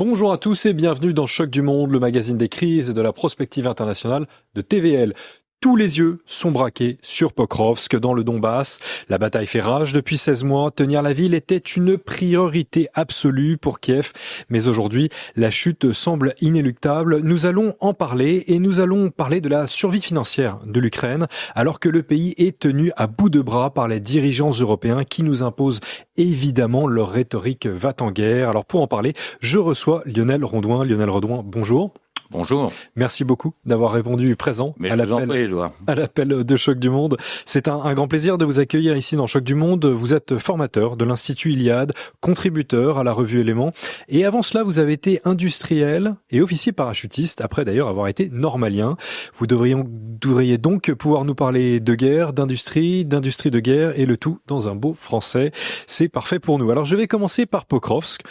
Bonjour à tous et bienvenue dans Choc du Monde, le magazine des crises et de la prospective internationale de TVL. Tous les yeux sont braqués sur Pokrovsk, dans le Donbass. La bataille fait rage depuis 16 mois. Tenir la ville était une priorité absolue pour Kiev. Mais aujourd'hui, la chute semble inéluctable. Nous allons en parler et nous allons parler de la survie financière de l'Ukraine, alors que le pays est tenu à bout de bras par les dirigeants européens qui nous imposent évidemment leur rhétorique va-t-en-guerre. Alors pour en parler, je reçois Lionel Rondouin. Lionel Rondouin, bonjour. Bonjour. Merci beaucoup d'avoir répondu présent à l'appel de Choc du Monde. C'est un grand plaisir de vous accueillir ici dans Choc du Monde. Vous êtes formateur de l'Institut Iliade, contributeur à la revue Éléments. Et avant cela, vous avez été industriel et officier parachutiste, après d'ailleurs avoir été normalien. Vous devriez donc pouvoir nous parler de guerre, d'industrie de guerre et le tout dans un beau français. C'est parfait pour nous. Alors je vais commencer par Pokrovsk,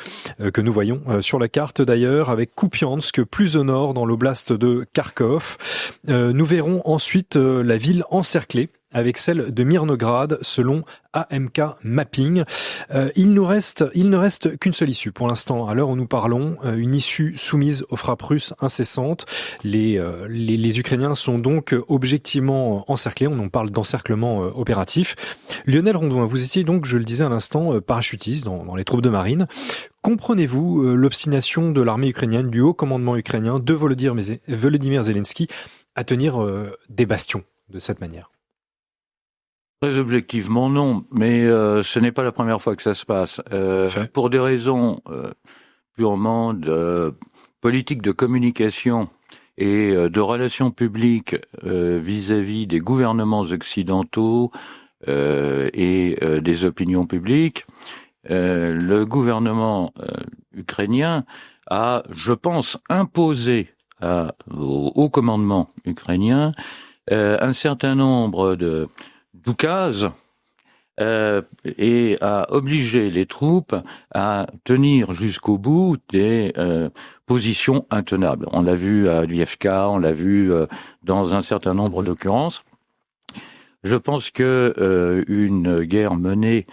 que nous voyons sur la carte d'ailleurs, avec Kupiansk, plus au nord, dans l'oblast de Kharkov. Nous verrons ensuite la ville encerclée avec celle de Mirnograd selon AMK Mapping. Il ne reste qu'une seule issue pour l'instant. À l'heure où nous parlons, une issue soumise aux frappes russes incessantes. Les Ukrainiens sont donc objectivement encerclés. On en parle d'encerclement opératif. Lionel Rondouin, vous étiez donc, je le disais à l'instant, parachutiste dans les troupes de marine. Comprenez-vous l'obstination de l'armée ukrainienne, du haut commandement ukrainien, de Volodymyr Zelensky à tenir des bastions de cette manière? Très objectivement, non, mais ce n'est pas la première fois que ça se passe. Pour des raisons purement de politique de communication et de relations publiques vis-à-vis des gouvernements occidentaux et des opinions publiques, le gouvernement ukrainien a, je pense, imposé au haut commandement ukrainien un certain nombre de d'oukases et a obligé les troupes à tenir jusqu'au bout des positions intenables. On l'a vu à Avdiivka, on l'a vu dans un certain nombre d'occurrences. Je pense que une guerre menée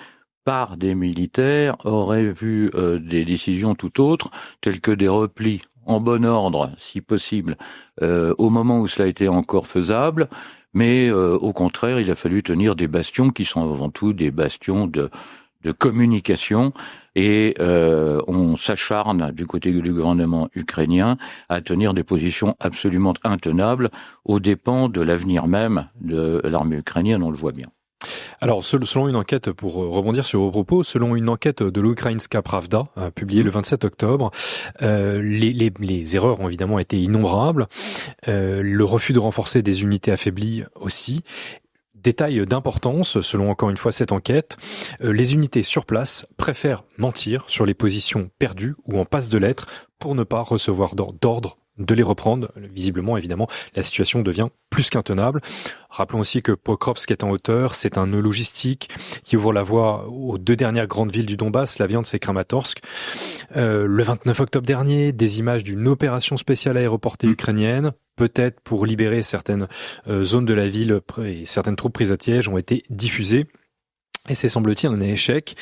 par des militaires aurait vu des décisions tout autres, telles que des replis en bon ordre, si possible, au moment où cela était encore faisable. Mais au contraire, il a fallu tenir des bastions qui sont avant tout des bastions de communication. Et on s'acharne du côté du gouvernement ukrainien à tenir des positions absolument intenables aux dépens de l'avenir même de l'armée ukrainienne, on le voit bien. Alors, selon une enquête, pour rebondir sur vos propos, selon une enquête de l'Ukraïnska Pravda, publiée le 27 octobre, les erreurs ont évidemment été innombrables, le refus de renforcer des unités affaiblies aussi. Détail d'importance, selon encore une fois cette enquête, les unités sur place préfèrent mentir sur les positions perdues ou en passe de l'être pour ne pas recevoir d'ordre de les reprendre. Visiblement, évidemment, la situation devient plus qu'intenable. Rappelons aussi que Pokrovsk est en hauteur, c'est un nœud logistique qui ouvre la voie aux deux dernières grandes villes du Donbass, la viande c'est Kramatorsk. Le 29 octobre dernier, des images d'une opération spéciale aéroportée ukrainienne, peut-être pour libérer certaines zones de la ville et certaines troupes prises à piège, ont été diffusées. Et c'est, semble-t-il, un échec.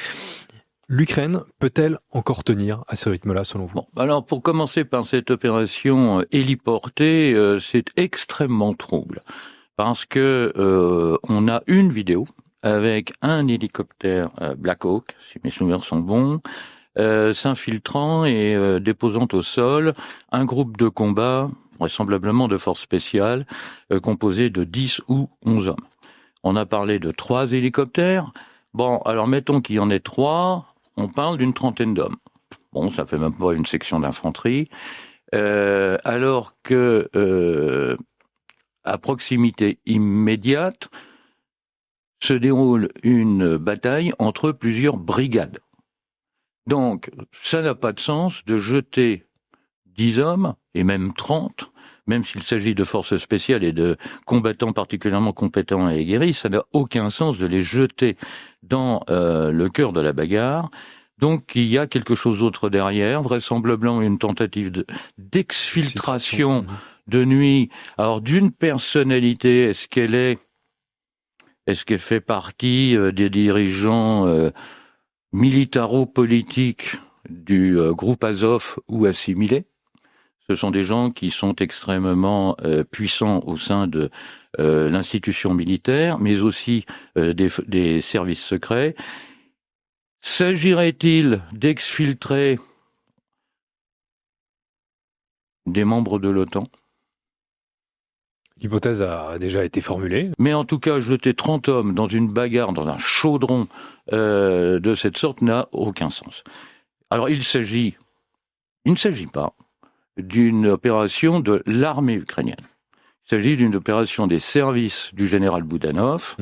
L'Ukraine peut-elle encore tenir à ce rythme-là, selon vous? Bon, alors, pour commencer par cette opération héliportée, c'est extrêmement trouble. Parce que on a une vidéo avec un hélicoptère Black Hawk, si mes souvenirs sont bons, s'infiltrant et déposant au sol un groupe de combat, vraisemblablement de forces spéciales, composé de 10 ou 11 hommes. On a parlé de 3 hélicoptères. Bon, alors mettons qu'il y en ait 3, on parle d'une trentaine d'hommes. Bon, ça fait même pas une section d'infanterie. Alors que à proximité immédiate se déroule une bataille entre plusieurs brigades. Donc, ça n'a pas de sens de jeter 10 hommes, et même 30, même s'il s'agit de forces spéciales et de combattants particulièrement compétents et aguerris, ça n'a aucun sens de les jeter dans le cœur de la bagarre. Donc il y a quelque chose d'autre derrière, vraisemblablement une tentative d'exfiltration de nuit. Alors d'une personnalité, est-ce qu'elle fait partie des dirigeants militaro-politiques du groupe Azov ou assimilés. Ce sont des gens qui sont extrêmement puissants au sein de l'institution militaire, mais aussi des services secrets. S'agirait-il d'exfiltrer des membres de l'OTAN ? L'hypothèse a déjà été formulée. Mais en tout cas, jeter 30 hommes dans une bagarre, dans un chaudron de cette sorte n'a aucun sens. Alors il ne s'agit pas d'une opération de l'armée ukrainienne. Il s'agit d'une opération des services du général Boudanov,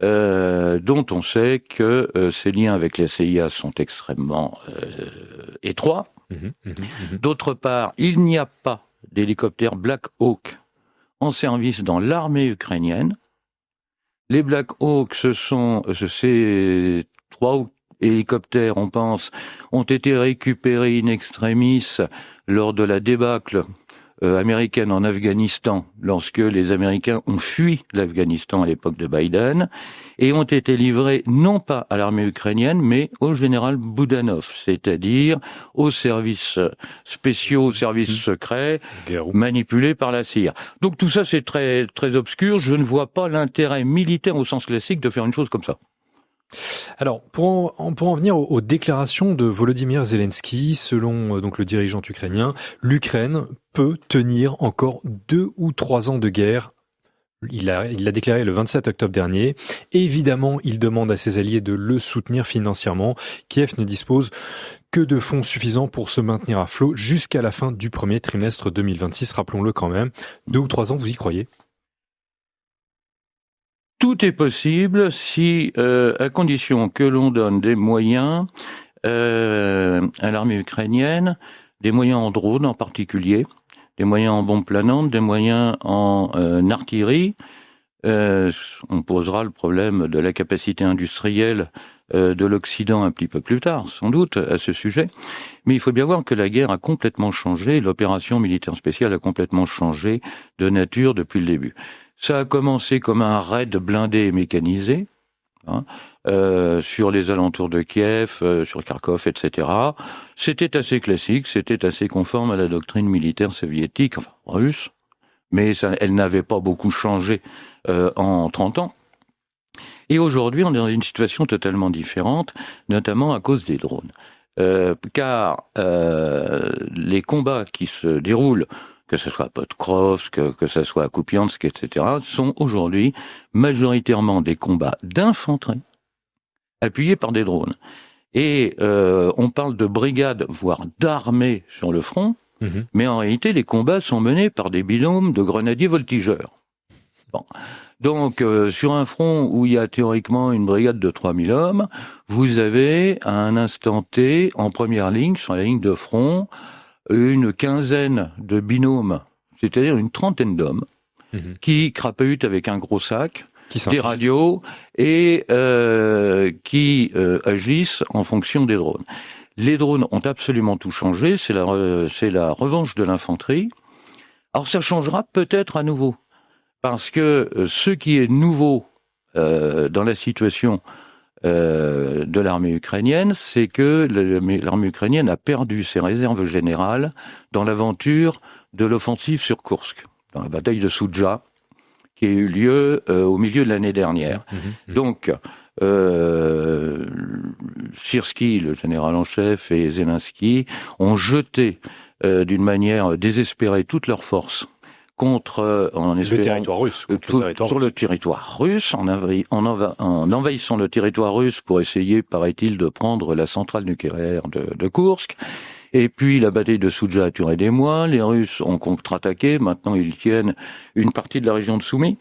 dont on sait que ses liens avec la CIA sont extrêmement étroits. D'autre part, il n'y a pas d'hélicoptère Black Hawk en service dans l'armée ukrainienne. Les Black Hawk, ces 3 hélicoptères, on pense, ont été récupérés in extremis lors de la débâcle américaine en Afghanistan, lorsque les Américains ont fui l'Afghanistan à l'époque de Biden, et ont été livrés non pas à l'armée ukrainienne, mais au général Boudanov, c'est-à-dire aux services spéciaux, aux services secrets, manipulés par la CIA. Donc tout ça, c'est très, très obscur. Je ne vois pas l'intérêt militaire au sens classique de faire une chose comme ça. Alors, pour en venir aux déclarations de Volodymyr Zelensky, selon donc le dirigeant ukrainien, l'Ukraine peut tenir encore 2 ou 3 ans de guerre. Il l'a déclaré le 27 octobre dernier. Évidemment, il demande à ses alliés de le soutenir financièrement. Kiev ne dispose que de fonds suffisants pour se maintenir à flot jusqu'à la fin du premier trimestre 2026, rappelons-le quand même. 2 ou 3 ans, vous y croyez ? Tout est possible si, à condition que l'on donne des moyens à l'armée ukrainienne, des moyens en drone en particulier, des moyens en bombes planantes, des moyens en artillerie. On posera le problème de la capacité industrielle de l'Occident un petit peu plus tard, sans doute, à ce sujet. Mais il faut bien voir que la guerre a complètement changé, l'opération militaire spéciale a complètement changé de nature depuis le début. Ça a commencé comme un raid blindé et mécanisé, sur les alentours de Kiev, sur Kharkov, etc. C'était assez classique, c'était assez conforme à la doctrine militaire soviétique, enfin russe, mais elle n'avait pas beaucoup changé en 30 ans. Et aujourd'hui, on est dans une situation totalement différente, notamment à cause des drones. Car les combats qui se déroulent, que ce soit à Pokrovsk, que ce soit à Kupiansk, etc., sont aujourd'hui majoritairement des combats d'infanterie appuyés par des drones. Et on parle de brigades, voire d'armées sur le front, mais en réalité, les combats sont menés par des binômes de grenadiers voltigeurs. Bon. Donc, sur un front où il y a théoriquement une brigade de 3000 hommes, vous avez à un instant T, en première ligne, sur la ligne de front, une quinzaine de binômes, c'est-à-dire une trentaine d'hommes, qui crapahutent avec un gros sac, des radios, et qui agissent en fonction des drones. Les drones ont absolument tout changé, c'est la revanche de l'infanterie. Alors ça changera peut-être à nouveau, parce que ce qui est nouveau dans la situation de l'armée ukrainienne, c'est que l'armée ukrainienne a perdu ses réserves générales dans l'aventure de l'offensive sur Koursk, dans la bataille de Soudja, qui a eu lieu au milieu de l'année dernière. Donc, Syrski, le général en chef, et Zelensky ont jeté d'une manière désespérée toutes leurs forces contre, le territoire russe, sur le territoire russe, en envahissant le territoire russe pour essayer, paraît-il, de prendre la centrale nucléaire de Koursk. Et puis la bataille de Soudja a duré des mois, les Russes ont contre-attaqué, maintenant ils tiennent une partie de la région de Soumy.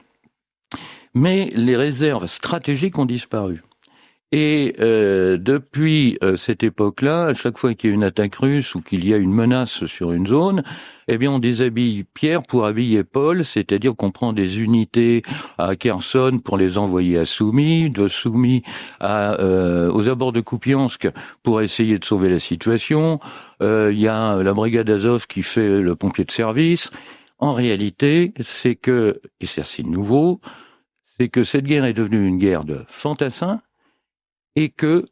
Mais les réserves stratégiques ont disparu. Et depuis cette époque-là, à chaque fois qu'il y a une attaque russe ou qu'il y a une menace sur une zone, eh bien on déshabille Pierre pour habiller Paul, c'est-à-dire qu'on prend des unités à Kherson pour les envoyer à Soumy, de Soumy aux abords de Kupiansk pour essayer de sauver la situation. Il y a la brigade Azov qui fait le pompier de service. En réalité, c'est que, et c'est assez nouveau, c'est que cette guerre est devenue une guerre de fantassins, et que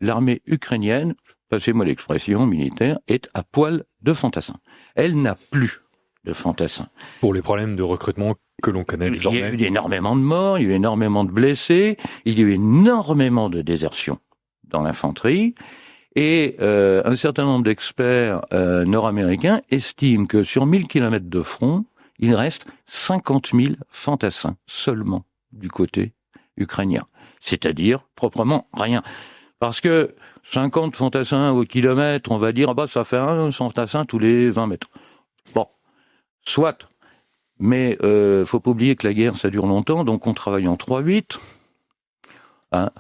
l'armée ukrainienne, passez-moi l'expression militaire, est à poil de fantassin. Elle n'a plus de fantassin. Pour les problèmes de recrutement que l'on connaît désormais. Il y a eu énormément de morts, il y a eu énormément de blessés, il y a eu énormément de désertions dans l'infanterie, et un certain nombre d'experts nord-américains estiment que sur 1000 km de front, il reste 50 000 fantassins seulement du côté ukrainien. C'est-à-dire proprement rien. Parce que 50 fantassins au kilomètre, on va dire, ça fait un fantassin tous les 20 mètres. Bon, soit. Mais faut pas oublier que la guerre, ça dure longtemps, donc on travaille en 3-8. Hein,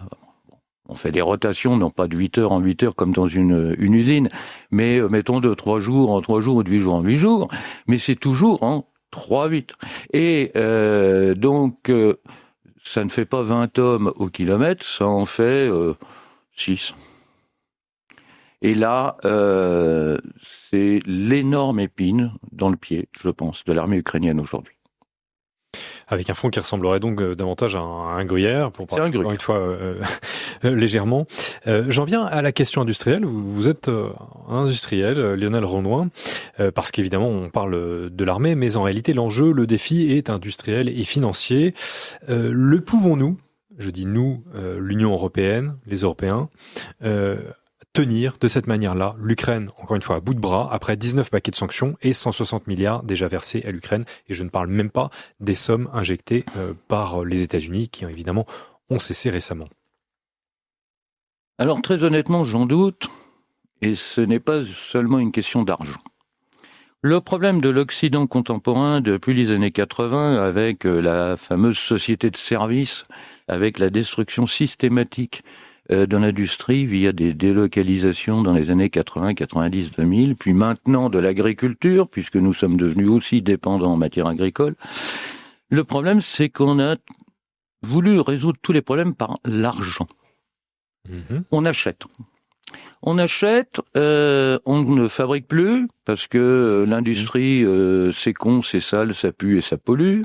on fait des rotations, non pas de 8 heures en 8 heures comme dans une usine, mais mettons de 3 jours en 3 jours ou de 8 jours en 8 jours. Mais c'est toujours en 3-8. Et donc, ça ne fait pas 20 hommes au kilomètre, ça en fait 6. Et là, c'est l'énorme épine dans le pied, je pense, de l'armée ukrainienne aujourd'hui. Avec un front qui ressemblerait donc davantage à un gruyère, pour parler encore une fois légèrement. J'en viens à la question industrielle. Vous êtes industriel, Lionel Renouin, parce qu'évidemment on parle de l'armée, mais en réalité l'enjeu, le défi est industriel et financier. Le pouvons-nous, je dis nous, l'Union européenne, les Européens, tenir de cette manière-là l'Ukraine, encore une fois, à bout de bras, après 19 paquets de sanctions et 160 milliards déjà versés à l'Ukraine. Et je ne parle même pas des sommes injectées par les États-Unis qui, évidemment, ont cessé récemment. Alors, très honnêtement, j'en doute. Et ce n'est pas seulement une question d'argent. Le problème de l'Occident contemporain depuis les années 80, avec la fameuse société de services, avec la destruction systématique de l'industrie via des délocalisations dans les années 80, 90, 2000, puis maintenant de l'agriculture, puisque nous sommes devenus aussi dépendants en matière agricole. Le problème, c'est qu'on a voulu résoudre tous les problèmes par l'argent. On achète. On achète, on ne fabrique plus, parce que l'industrie, c'est con, c'est sale, ça pue et ça pollue.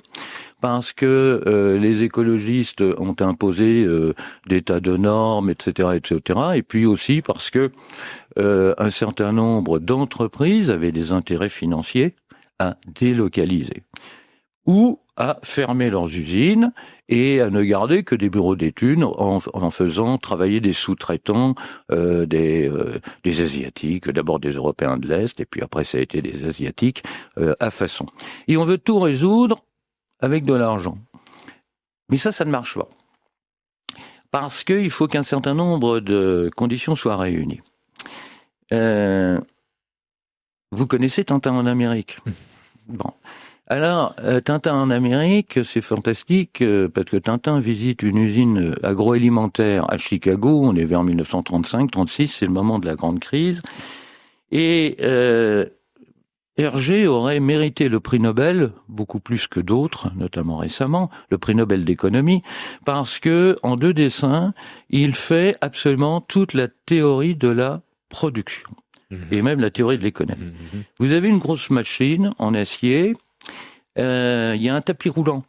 Parce que les écologistes ont imposé des tas de normes, etc., etc. Et puis aussi parce que un certain nombre d'entreprises avaient des intérêts financiers à délocaliser ou à fermer leurs usines et à ne garder que des bureaux d'études en faisant travailler des sous-traitants, des Asiatiques, d'abord des Européens de l'Est, et puis après ça a été des Asiatiques à façon. Et on veut tout résoudre avec de l'argent. Mais ça ne marche pas. Parce qu'il faut qu'un certain nombre de conditions soient réunies. Vous connaissez Tintin en Amérique. Bon. Alors, Tintin en Amérique, c'est fantastique, parce que Tintin visite une usine agroalimentaire à Chicago, on est vers 1935-36, c'est le moment de la grande crise, et Hergé aurait mérité le prix Nobel, beaucoup plus que d'autres, notamment récemment, le prix Nobel d'économie, parce que, en 2 dessins, il fait absolument toute la théorie de la production, et même la théorie de l'économie. Vous avez une grosse machine en acier, il y a un tapis roulant.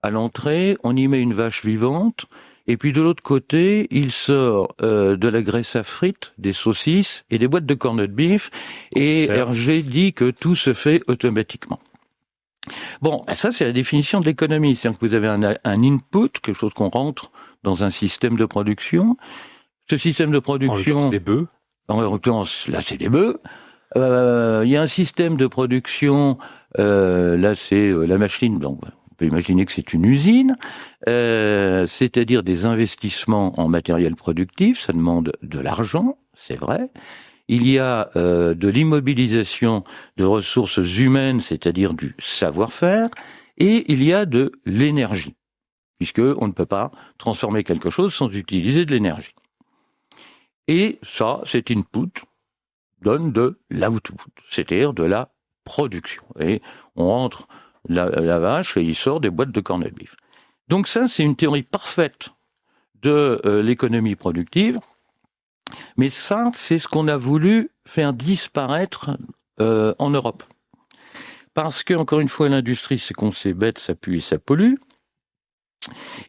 À l'entrée, on y met une vache vivante, et puis de l'autre côté, il sort de la graisse à frites, des saucisses et des boîtes de corned beef, et Hergé dit que tout se fait automatiquement. Bon, ça c'est la définition de l'économie, c'est-à-dire que vous avez un input, quelque chose qu'on rentre dans un système de production. Ce système de production... des bœufs. En l'occurrence, là c'est des bœufs. Il y a un système de production, là c'est la machine, donc on peut imaginer que c'est une usine, c'est-à-dire des investissements en matériel productif, ça demande de l'argent, c'est vrai. Il y a de l'immobilisation de ressources humaines, c'est-à-dire du savoir-faire, et il y a de l'énergie, puisque on ne peut pas transformer quelque chose sans utiliser de l'énergie. Et ça, cet input donne de l'output, c'est-à-dire de la production. Et on rentre la vache et il sort des boîtes de corned beef. Donc ça, c'est une théorie parfaite de l'économie productive, mais ça, c'est ce qu'on a voulu faire disparaître en Europe. Parce que, encore une fois, l'industrie, c'est qu'on sait bête, ça pue et ça pollue,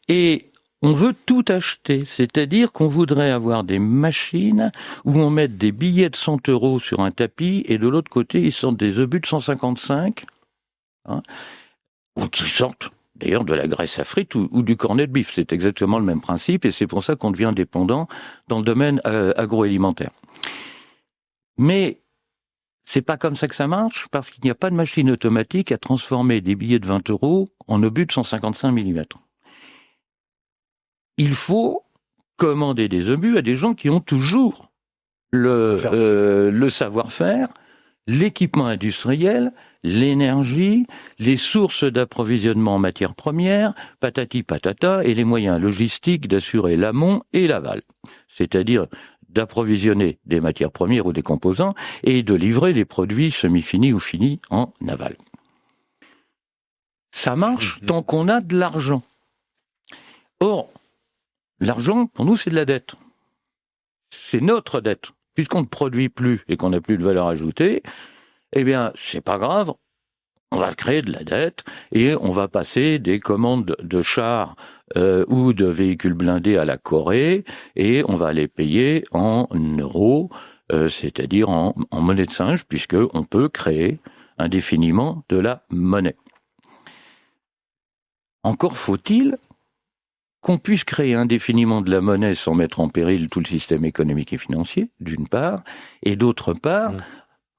et On veut tout acheter, c'est-à-dire qu'on voudrait avoir des machines où on met des billets de 100 € sur un tapis et de l'autre côté, ils sortent des obus de 155, ou qui sortent d'ailleurs de la graisse à frites ou du cornet de bif. C'est exactement le même principe et c'est pour ça qu'on devient dépendant dans le domaine agroalimentaire. Mais c'est pas comme ça que ça marche, parce qu'il n'y a pas de machine automatique à transformer des billets de 20 € en obus de 155 mm. Il faut commander des obus à des gens qui ont toujours le savoir-faire, l'équipement industriel, l'énergie, les sources d'approvisionnement en matières premières, patati patata, et les moyens logistiques d'assurer l'amont et l'aval. C'est-à-dire d'approvisionner des matières premières ou des composants et de livrer des produits semi-finis ou finis en aval. Ça marche tant qu'on a de l'argent. Or, l'argent, pour nous, c'est de la dette. C'est notre dette. Puisqu'on ne produit plus et qu'on n'a plus de valeur ajoutée, eh bien, c'est pas grave, on va créer de la dette et on va passer des commandes de chars ou de véhicules blindés à la Corée et on va les payer en euros, c'est-à-dire en monnaie de singe, puisqu'on peut créer indéfiniment de la monnaie. Encore faut-il qu'on puisse créer indéfiniment de la monnaie sans mettre en péril tout le système économique et financier, d'une part, et d'autre part,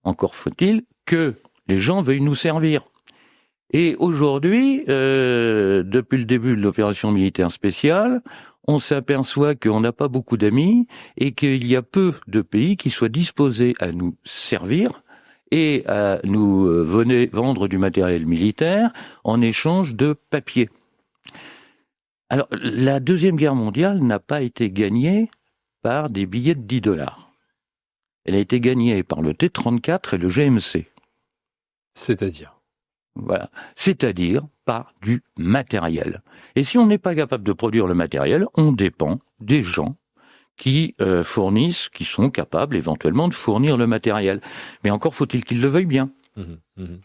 encore faut-il que les gens veuillent nous servir. Et aujourd'hui, depuis le début de l'opération militaire spéciale, on s'aperçoit qu'on n'a pas beaucoup d'amis et qu'il y a peu de pays qui soient disposés à nous servir et à nous vendre du matériel militaire en échange de papier. Alors, la Deuxième Guerre mondiale n'a pas été gagnée par des billets de 10 $. Elle a été gagnée par le T-34 et le GMC. C'est-à-dire ? Voilà. C'est-à-dire par du matériel. Et si on n'est pas capable de produire le matériel, on dépend des gens qui qui sont capables éventuellement de fournir le matériel. Mais encore faut-il qu'ils le veuillent bien.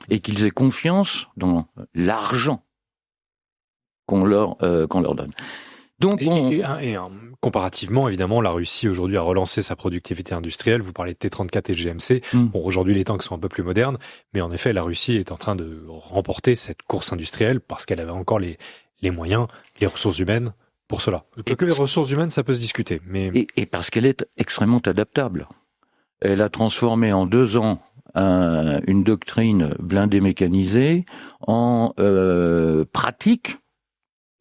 Et qu'ils aient confiance dans l'argent qu'on leur donne. Donc comparativement, évidemment, la Russie aujourd'hui a relancé sa productivité industrielle. Vous parlez de T-34 et de GMC. Bon, aujourd'hui, les tanks sont un peu plus modernes, mais en effet, la Russie est en train de remporter cette course industrielle parce qu'elle avait encore les moyens, les ressources humaines pour cela. Que les ressources humaines, ça peut se discuter. Mais... Et parce qu'elle est extrêmement adaptable. Elle a transformé en 2 ans une doctrine blindée mécanisée en pratique.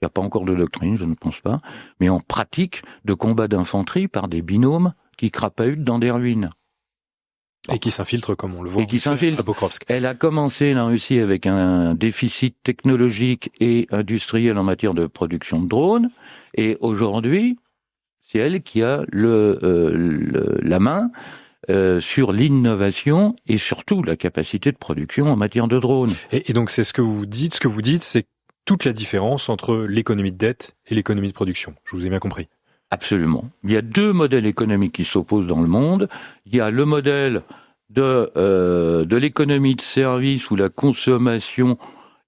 Il n'y a pas encore de doctrine, je ne pense pas, mais en pratique de combat d'infanterie par des binômes qui crapahutent dans des ruines. Et qui s'infiltrent, comme on le voit à Pokrovsk. Elle a commencé, la Russie, avec un déficit technologique et industriel en matière de production de drones, et aujourd'hui, c'est elle qui a la main sur l'innovation et surtout la capacité de production en matière de drones. Et donc c'est ce que vous dites, c'est toute la différence entre l'économie de dette et l'économie de production. Je vous ai bien compris. Absolument. Il y a 2 modèles économiques qui s'opposent dans le monde. Il y a le modèle de l'économie de service où la consommation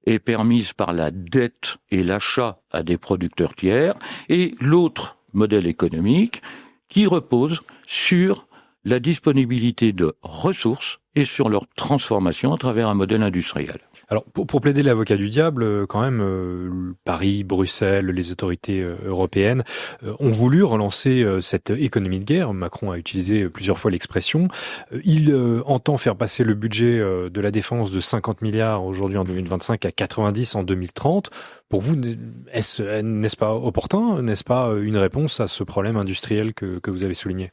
est permise par la dette et l'achat à des producteurs tiers, et l'autre modèle économique qui repose sur la disponibilité de ressources et sur leur transformation à travers un modèle industriel. Alors, pour plaider l'avocat du diable, quand même, Paris, Bruxelles, les autorités européennes ont voulu relancer cette économie de guerre. Macron a utilisé plusieurs fois l'expression. Il entend faire passer le budget de la défense de 50 milliards aujourd'hui en 2025 à 90 en 2030. Pour vous, n'est-ce pas opportun? N'est-ce pas une réponse à ce problème industriel que vous avez souligné?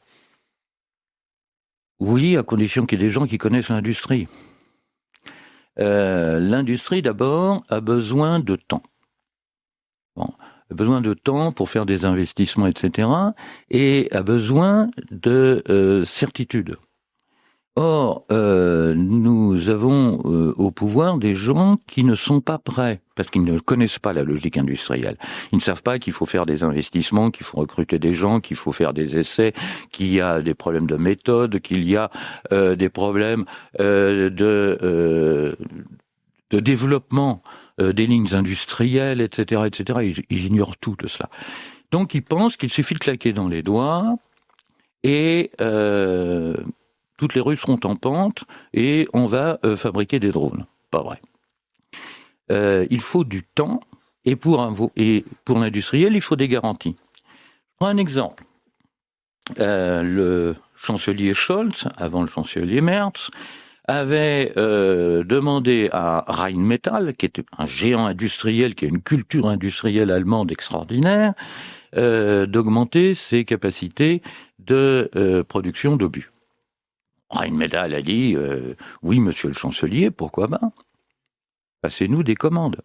Oui, à condition qu'il y ait des gens qui connaissent l'industrie. L'industrie, d'abord, a besoin de temps. A besoin de temps pour faire des investissements, etc. Et a besoin de certitude. Or, nous avons au pouvoir des gens qui ne sont pas prêts, parce qu'ils ne connaissent pas la logique industrielle. Ils ne savent pas qu'il faut faire des investissements, qu'il faut recruter des gens, qu'il faut faire des essais, qu'il y a des problèmes de méthode, qu'il y a des problèmes de développement des lignes industrielles, etc., etc. Ils ignorent tout de cela. Donc ils pensent qu'il suffit de claquer dans les doigts et toutes les rues seront en pente et on va fabriquer des drones. Pas vrai. Il faut du temps et pour l'industriel, il faut des garanties. Je prends un exemple. Le chancelier Scholz, avant le chancelier Merz, avait demandé à Rheinmetall, qui était un géant industriel, qui a une culture industrielle allemande extraordinaire, d'augmenter ses capacités de production d'obus. Rheinmetall a dit oui, monsieur le chancelier, pourquoi pas ? Passez-nous des commandes.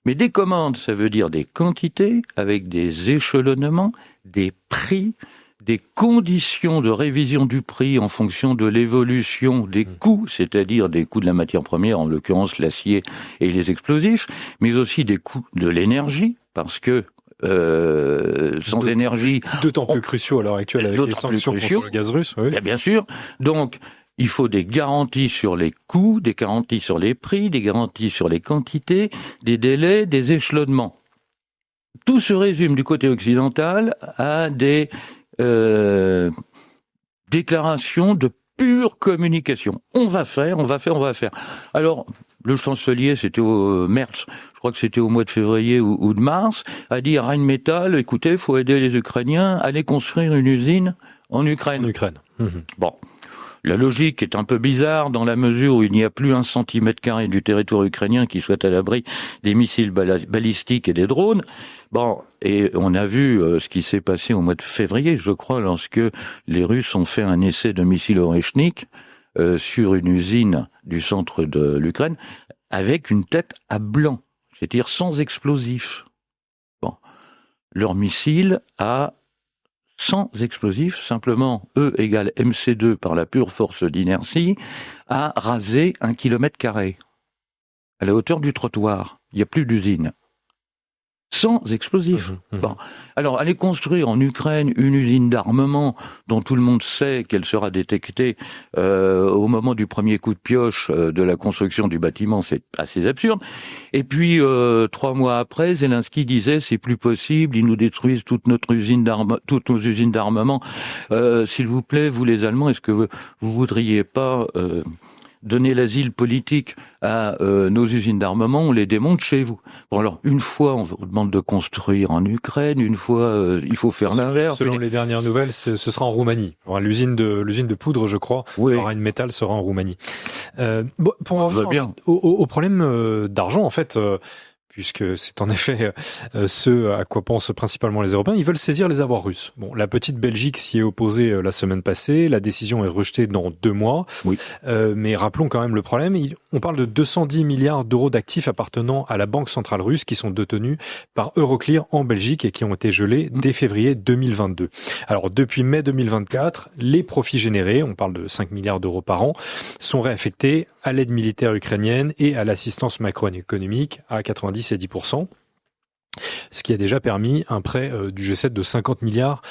Mais des commandes, ça veut dire des quantités avec des échelonnements, des prix, des conditions de révision du prix en fonction de l'évolution des coûts, c'est-à-dire des coûts de la matière première, en l'occurrence l'acier et les explosifs, mais aussi des coûts de l'énergie, parce que sans énergie... D'autant plus cruciaux à l'heure actuelle avec les sanctions contre le gaz russe. Oui. Bien sûr. Donc, il faut des garanties sur les coûts, des garanties sur les prix, des garanties sur les quantités, des délais, des échelonnements. Tout se résume du côté occidental à des déclarations de pure communication. On va faire. Alors, le chancelier, c'était au Merz, je crois que c'était au mois de février ou de mars, a dit à Rheinmetall, écoutez, il faut aider les Ukrainiens à aller construire une usine en Ukraine. Bon. La logique est un peu bizarre dans la mesure où il n'y a plus 1 centimètre carré du territoire ukrainien qui soit à l'abri des missiles balistiques et des drones. Bon, et on a vu ce qui s'est passé au mois de février, je crois, lorsque les Russes ont fait un essai de missile Oreshnik sur une usine du centre de l'Ukraine avec une tête à blanc, c'est-à-dire sans explosifs. Bon, leur missile a sans explosifs, simplement E égale MC2 par la pure force d'inertie, a rasé 1 km² à la hauteur du trottoir. Il n'y a plus d'usine. Sans explosifs. Bon. Alors, aller construire en Ukraine une usine d'armement dont tout le monde sait qu'elle sera détectée au moment du premier coup de pioche de la construction du bâtiment, c'est assez absurde. Et puis, 3 mois après, Zelensky disait c'est plus possible, ils nous détruisent toutes nos usines d'armement. S'il vous plaît, vous les Allemands, est-ce que vous voudriez pas donner l'asile politique à nos usines d'armement, on les démonte chez vous. Bon alors, une fois on vous demande de construire en Ukraine, une fois il faut faire l'inverse. Selon les dernières nouvelles, ce sera en Roumanie. Alors, l'usine de poudre, je crois, Rheinmetall sera en Roumanie. Pour en revenir au problème d'argent, en fait, puisque c'est en effet ce à quoi pensent principalement les Européens, ils veulent saisir les avoirs russes. Bon, la petite Belgique s'y est opposée la semaine passée, la décision est rejetée dans 2 mois, mais rappelons quand même le problème, on parle de 210 milliards d'euros d'actifs appartenant à la Banque centrale russe qui sont détenus par Euroclear en Belgique et qui ont été gelés dès février 2022. Alors depuis mai 2024, les profits générés, on parle de 5 milliards d'euros par an, sont réaffectés à l'aide militaire ukrainienne et à l'assistance macroéconomique à 90 et 10%, ce qui a déjà permis un prêt du G7 de 50 milliards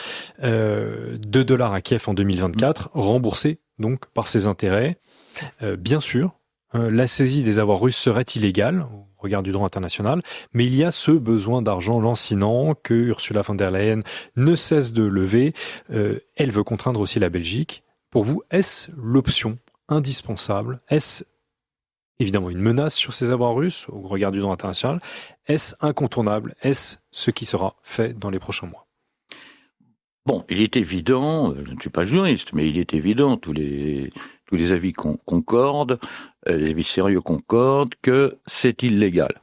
de dollars à Kiev en 2024, remboursé donc par ses intérêts. Bien sûr, la saisie des avoirs russes serait illégale au regard du droit international, mais il y a ce besoin d'argent lancinant que Ursula von der Leyen ne cesse de lever. Elle veut contraindre aussi la Belgique. Pour vous, est-ce l'option indispensable? Est-ce évidemment une menace sur ces avoirs russes au regard du droit international? Est-ce incontournable? Est-ce ce qui sera fait dans les prochains mois? Bon, il est évident, je ne suis pas juriste, mais il est évident, tous les avis concordent, les avis sérieux concordent, que c'est illégal.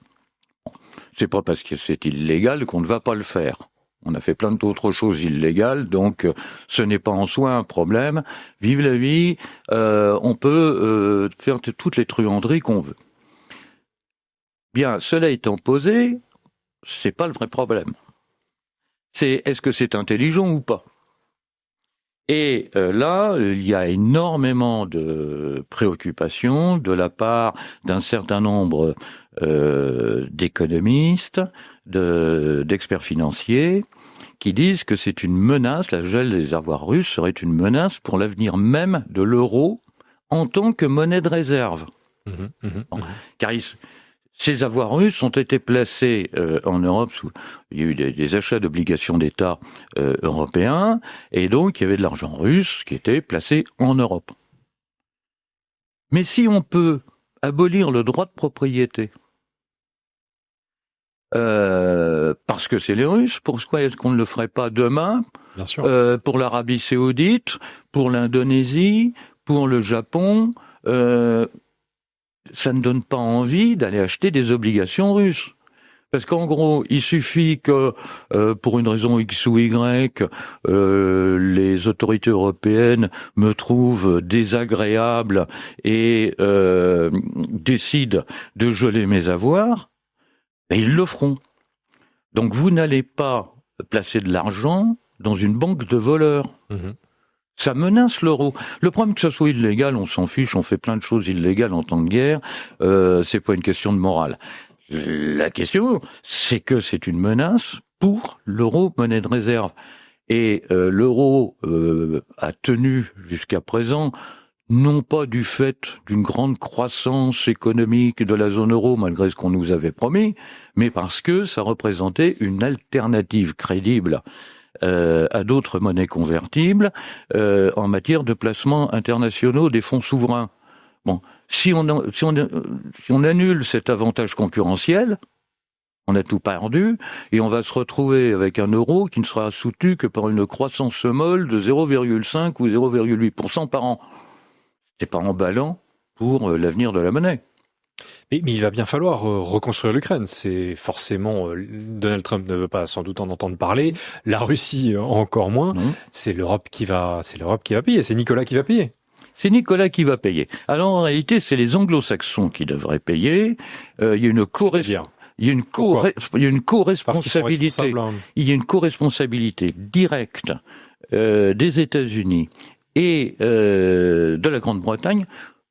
Bon, c'est pas parce que c'est illégal qu'on ne va pas le faire. On a fait plein d'autres choses illégales, donc ce n'est pas en soi un problème. Vive la vie, on peut faire toutes les truanderies qu'on veut. Bien, cela étant posé, c'est pas le vrai problème. C'est est-ce que c'est intelligent ou pas? Et là, il y a énormément de préoccupations de la part d'un certain nombre d'économistes, d'experts financiers, qui disent que c'est une menace, la gel des avoirs russes serait une menace pour l'avenir même de l'euro en tant que monnaie de réserve. Car Ces avoirs russes ont été placés en Europe. Il y a eu des achats d'obligations d'État européens, et donc il y avait de l'argent russe qui était placé en Europe. Mais si on peut abolir le droit de propriété, parce que c'est les Russes, pourquoi est-ce qu'on ne le ferait pas demain? Bien sûr. Pour l'Arabie Saoudite, pour l'Indonésie, pour le Japon, ça ne donne pas envie d'aller acheter des obligations russes. Parce qu'en gros, il suffit que, pour une raison X ou Y, les autorités européennes me trouvent désagréable et décident de geler mes avoirs, et ils le feront. Donc vous n'allez pas placer de l'argent dans une banque de voleurs. Mmh. Ça menace l'euro. Le problème que ça soit illégal, on s'en fiche, on fait plein de choses illégales en temps de guerre, c'est pas une question de morale. La question, c'est que c'est une menace pour l'euro, monnaie de réserve. Et l'euro a tenu jusqu'à présent, non pas du fait d'une grande croissance économique de la zone euro, malgré ce qu'on nous avait promis, mais parce que ça représentait une alternative crédible à d'autres monnaies convertibles en matière de placements internationaux des fonds souverains. Bon, si on annule cet avantage concurrentiel, on a tout perdu et on va se retrouver avec un euro qui ne sera soutenu que par une croissance molle de 0,5 ou 0,8% par an. C'est pas emballant pour l'avenir de la monnaie. Mais il va bien falloir reconstruire l'Ukraine. C'est forcément Donald Trump ne veut pas sans doute en entendre parler. La Russie encore moins. Non. C'est l'Europe qui va payer. C'est Nicolas qui va payer. C'est Nicolas qui va payer. Alors en réalité, c'est les Anglo-Saxons qui devraient payer. Il y a une co-responsabilité. Il y a une co-responsabilité directe des États-Unis et de la Grande-Bretagne.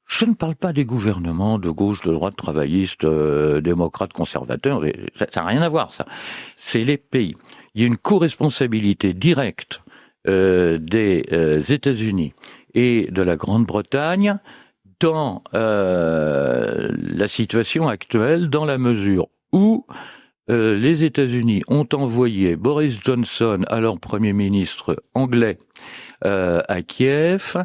Je ne parle pas des gouvernements de gauche, de droite, travaillistes, démocrates, conservateurs. Ça n'a rien à voir, ça. C'est les pays. Il y a une co-responsabilité directe des États-Unis et de la Grande-Bretagne dans la situation actuelle, dans la mesure où les États-Unis ont envoyé Boris Johnson, alors Premier ministre anglais, à Kiev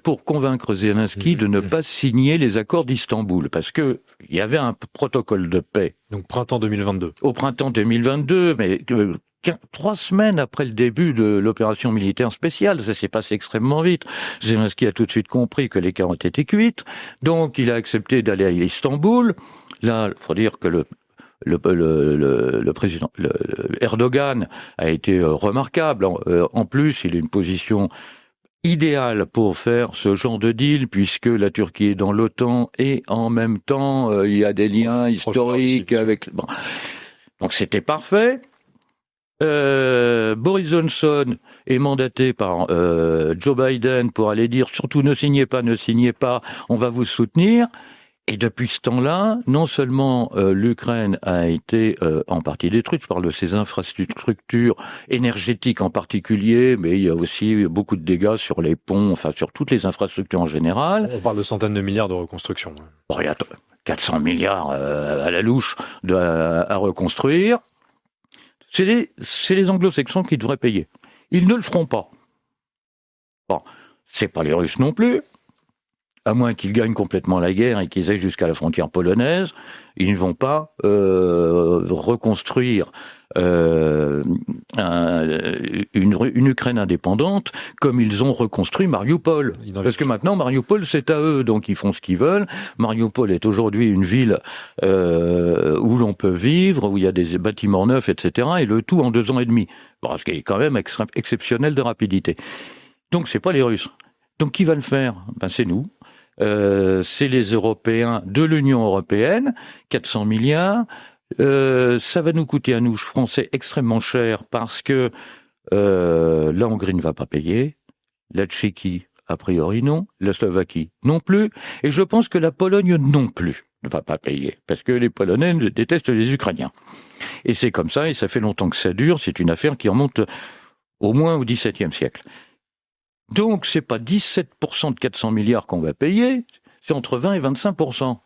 pour convaincre Zelensky de ne pas signer les accords d'Istanbul, parce que il y avait un protocole de paix. Donc printemps 2022. Au printemps 2022, mais 3 semaines après le début de l'opération militaire spéciale, ça s'est passé extrêmement vite. Zelensky a tout de suite compris que les cartes ont été cuites, donc il a accepté d'aller à Istanbul. Là, il faut dire que le président Erdogan a été remarquable. En plus, il a une position idéale pour faire ce genre de deal, puisque la Turquie est dans l'OTAN et en même temps, il y a des liens historiques avec... Bon. Donc c'était parfait. Boris Johnson est mandaté par Joe Biden pour aller dire surtout ne signez pas, on va vous soutenir. Et depuis ce temps-là, non seulement l'Ukraine a été en partie détruite, je parle de ses infrastructures énergétiques en particulier, mais il y a aussi beaucoup de dégâts sur les ponts, enfin sur toutes les infrastructures en général. On parle de centaines de milliards de reconstruction. Bon, il y a 400 milliards à la louche à reconstruire. C'est les Anglo-Saxons qui devraient payer. Ils ne le feront pas. Bon, c'est pas les Russes non plus. À moins qu'ils gagnent complètement la guerre et qu'ils aillent jusqu'à la frontière polonaise, ils ne vont pas reconstruire une Ukraine indépendante comme ils ont reconstruit Mariupol. Parce que maintenant, Mariupol, c'est à eux, donc ils font ce qu'ils veulent. Mariupol est aujourd'hui une ville où l'on peut vivre, où il y a des bâtiments neufs, etc., et le tout en 2 ans et demi. Bon, ce qui est quand même exceptionnel de rapidité. Donc, c'est pas les Russes. Donc, qui va le faire? Ben, c'est nous. C'est les Européens de l'Union européenne, 400 milliards. Ça va nous coûter à nous, Français, extrêmement cher parce que la Hongrie ne va pas payer, la Tchéquie, a priori non, la Slovaquie non plus, et je pense que la Pologne non plus ne va pas payer, parce que les Polonais détestent les Ukrainiens. Et c'est comme ça, et ça fait longtemps que ça dure, c'est une affaire qui remonte au moins au XVIIe siècle. Donc, c'est pas 17% de 400 milliards qu'on va payer, c'est entre 20 et 25%.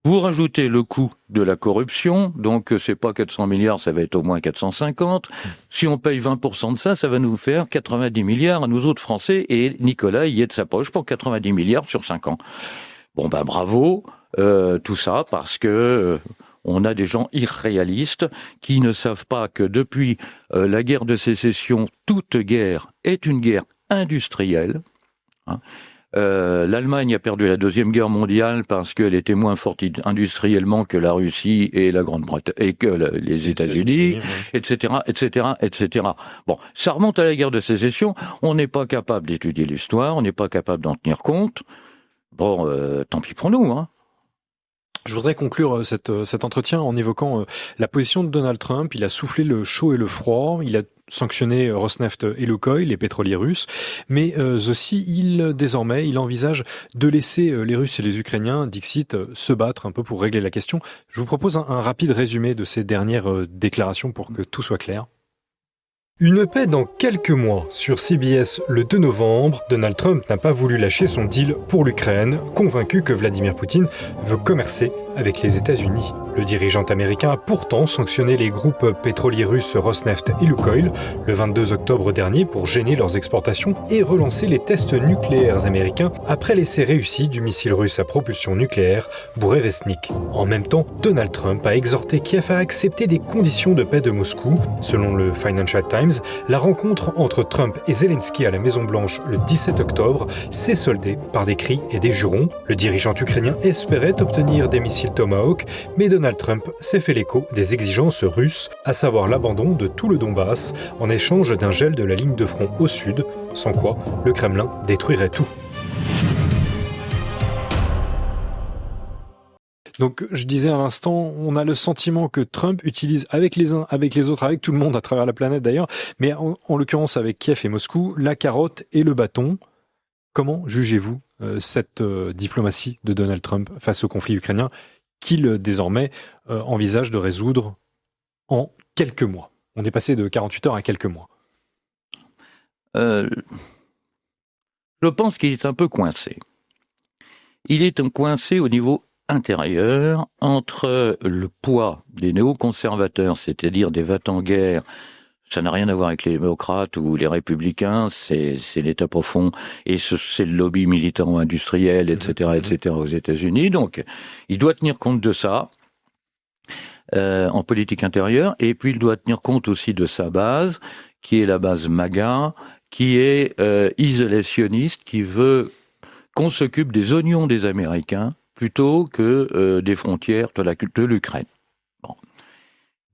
Vous rajoutez le coût de la corruption, donc c'est pas 400 milliards, ça va être au moins 450. Si on paye 20% de ça, ça va nous faire 90 milliards à nous autres Français, et Nicolas y est de sa poche pour 90 milliards sur 5 ans. Bon ben bravo, tout ça parce que on a des gens irréalistes qui ne savent pas que depuis la guerre de sécession, toute guerre est une guerre industrielle. Hein. L'Allemagne a perdu la Deuxième Guerre mondiale parce qu'elle était moins forte industriellement que la Russie et la Grande-Bretagne et que les États-Unis, etc., etc., etc. Bon, ça remonte à la guerre de sécession. On n'est pas capable d'étudier l'histoire, on n'est pas capable d'en tenir compte. Bon, tant pis pour nous, hein. Je voudrais conclure cet entretien en évoquant la position de Donald Trump. Il a soufflé le chaud et le froid. Il a sanctionné Rosneft et Lukoil, les pétroliers russes. Mais aussi, désormais, il envisage de laisser les Russes et les Ukrainiens, dixit, se battre un peu pour régler la question. Je vous propose un rapide résumé de ces dernières déclarations pour que tout soit clair. Une paix dans quelques mois. Sur CBS le 2 novembre, Donald Trump n'a pas voulu lâcher son deal pour l'Ukraine, convaincu que Vladimir Poutine veut commercer avec les États-Unis. Le dirigeant américain a pourtant sanctionné les groupes pétroliers russes Rosneft et Lukoil le 22 octobre dernier pour gêner leurs exportations et relancer les tests nucléaires américains après l'essai réussi du missile russe à propulsion nucléaire Burevestnik. En même temps, Donald Trump a exhorté Kiev à accepter des conditions de paix de Moscou. Selon le Financial Times, la rencontre entre Trump et Zelensky à la Maison-Blanche le 17 octobre s'est soldée par des cris et des jurons. Le dirigeant ukrainien espérait obtenir des missiles Tomahawk, mais Donald Trump s'est fait l'écho des exigences russes, à savoir l'abandon de tout le Donbass en échange d'un gel de la ligne de front au sud, sans quoi le Kremlin détruirait tout. Donc, je disais à l'instant, on a le sentiment que Trump utilise avec les uns, avec les autres, avec tout le monde à travers la planète d'ailleurs, mais en l'occurrence avec Kiev et Moscou, la carotte et le bâton. Comment jugez-vous cette diplomatie de Donald Trump face au conflit ukrainien qu'il désormais envisage de résoudre en quelques mois? On est passé de 48 heures à quelques mois. Je pense qu'il est un peu coincé. Il est coincé au niveau intérieur entre le poids des néoconservateurs, c'est-à-dire des va-t-en-guerre. Ça n'a rien à voir avec les démocrates ou les républicains, c'est l'État profond et c'est le lobby militaro-industriel, etc., etc. aux États-Unis. Donc, il doit tenir compte de ça en politique intérieure, et puis il doit tenir compte aussi de sa base, qui est la base MAGA, qui est isolationniste, qui veut qu'on s'occupe des oignons des Américains plutôt que des frontières de l'Ukraine. Bon.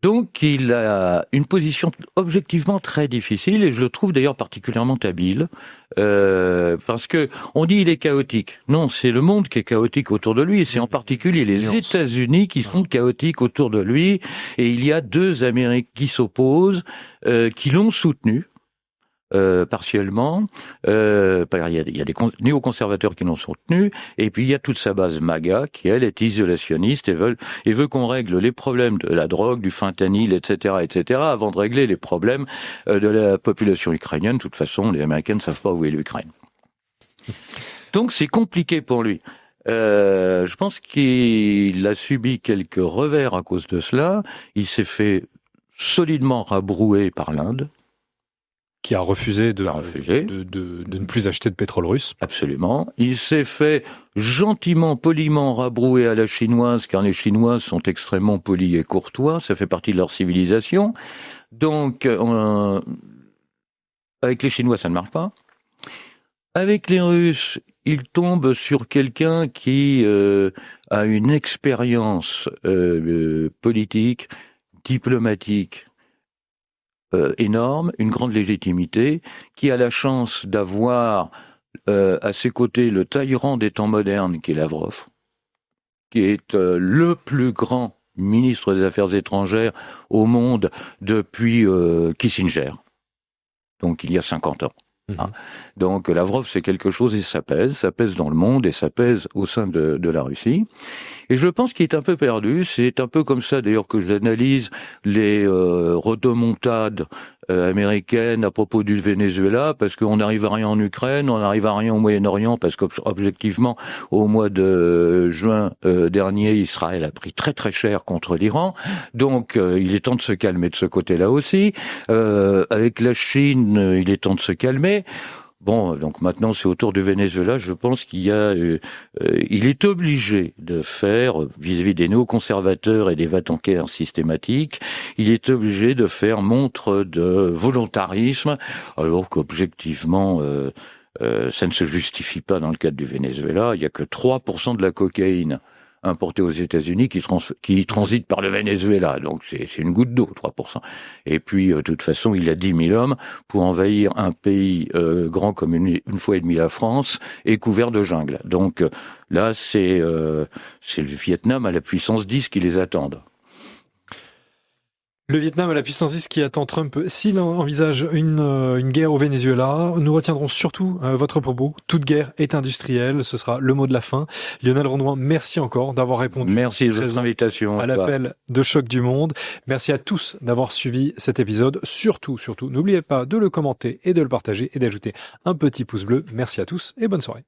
Donc il a une position objectivement très difficile, et je le trouve d'ailleurs particulièrement habile, parce que on dit il est chaotique. Non, c'est le monde qui est chaotique autour de lui, et c'est en particulier les États-Unis qui sont chaotiques autour de lui, et il y a deux Amériques qui s'opposent, qui l'ont soutenu. Partiellement, il y a des néoconservateurs qui l'ont soutenu, et puis il y a toute sa base MAGA qui elle est isolationniste et veut qu'on règle les problèmes de la drogue, du fentanyl, etc., etc., avant de régler les problèmes de la population ukrainienne. De toute façon, les Américains ne savent pas où est l'Ukraine. Donc c'est compliqué pour lui. Je pense qu'il a subi quelques revers à cause de cela. Il s'est fait solidement rabrouer par l'Inde, qui a refusé de ne plus acheter de pétrole russe. Absolument. Il s'est fait gentiment, poliment rabrouer à la chinoise, car les Chinois sont extrêmement polis et courtois, ça fait partie de leur civilisation. Donc, avec les Chinois, ça ne marche pas. Avec les Russes, il tombe sur quelqu'un qui a une expérience politique, diplomatique, énorme, une grande légitimité, qui a la chance d'avoir à ses côtés le Talleyrand des temps modernes, qui est Lavrov, qui est le plus grand ministre des Affaires étrangères au monde depuis Kissinger, donc il y a 50 ans. Hein. Donc Lavrov, c'est quelque chose, et ça pèse dans le monde, et ça pèse au sein de la Russie. Et je pense qu'il est un peu perdu. C'est un peu comme ça d'ailleurs que j'analyse les rodomontades américaine à propos du Venezuela, parce qu'on n'arrive à rien en Ukraine, on n'arrive à rien au Moyen-Orient, parce qu'objectivement, au mois de juin dernier, Israël a pris très très cher contre l'Iran. Donc, il est temps de se calmer de ce côté-là aussi. Avec la Chine, il est temps de se calmer. Bon, donc maintenant c'est au tour du Venezuela. Je pense qu'il est obligé de faire, vis-à-vis des néoconservateurs et des va-t-en-guerre systématiques, il est obligé de faire montre de volontarisme, alors qu'objectivement, ça ne se justifie pas dans le cadre du Venezuela. Il y a que 3% de la cocaïne importé aux États-Unis qui transite par le Venezuela. Donc c'est une goutte d'eau, 3%. Et puis, de toute façon, il a 10 000 hommes pour envahir un pays grand comme une fois et demie la France et couvert de jungle. Donc là, c'est le Vietnam à la puissance 10 qui les attendent. Le Vietnam à la puissance 10 qui attend Trump, s'il envisage une guerre au Venezuela, nous retiendrons surtout votre propos. Toute guerre est industrielle, ce sera le mot de la fin. Lionel Rondouin, merci encore d'avoir répondu. Merci de votre invitation. À l'appel de Choc du Monde. Merci à tous d'avoir suivi cet épisode. Surtout, n'oubliez pas de le commenter et de le partager et d'ajouter un petit pouce bleu. Merci à tous et bonne soirée.